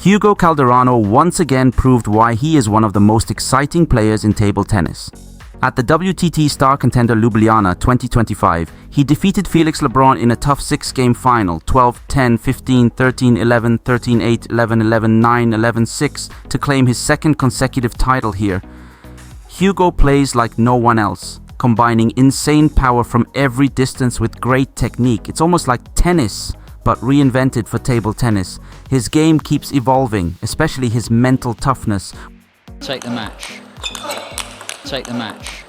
Hugo Calderano once again proved why he is one of the most exciting players in table tennis. At the WTT Star Contender Ljubljana 2025, he defeated Felix Lebrun in a tough 6-game final, 12-10, 15, 13-11, 13-8, 11-11, 9, 11-6, to claim his second consecutive title here. Hugo plays like no one else, combining insane power from every distance with great technique. It's almost like tennis, but reinvented for table tennis. His game keeps evolving, especially his mental toughness. Take the match. Take the match.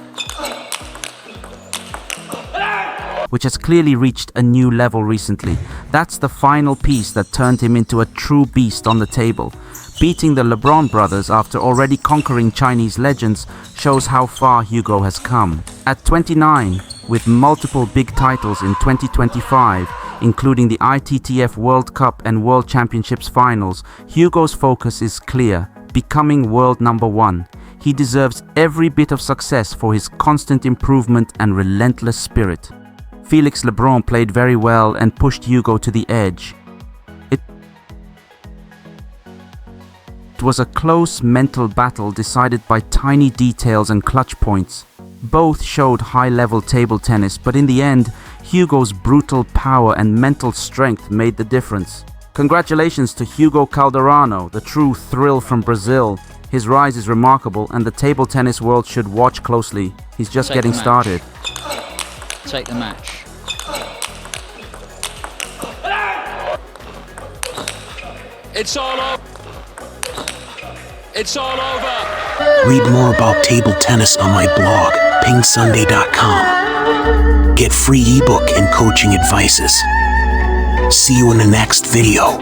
Which has clearly reached a new level recently. That's the final piece that turned him into a true beast on the table. Beating the Lebrun brothers after already conquering Chinese legends shows how far Hugo has come. At 29, with multiple big titles in 2025, including the ITTF World Cup and World Championships finals, Hugo's focus is clear: becoming world number one. He deserves every bit of success for his constant improvement and relentless spirit. Felix Lebrun played very well and pushed Hugo to the edge. It was a close mental battle decided by tiny details and clutch points. Both showed high-level table tennis, but in the end, Hugo's brutal power and mental strength made the difference. Congratulations to Hugo Calderano, the true thrill from Brazil. His rise is remarkable and the table tennis world should watch closely. He's just getting started. Take the match. It's all over. It's all over. Read more about table tennis on my blog, PingSunday.com. Get free ebook and coaching advices. See you in the next video.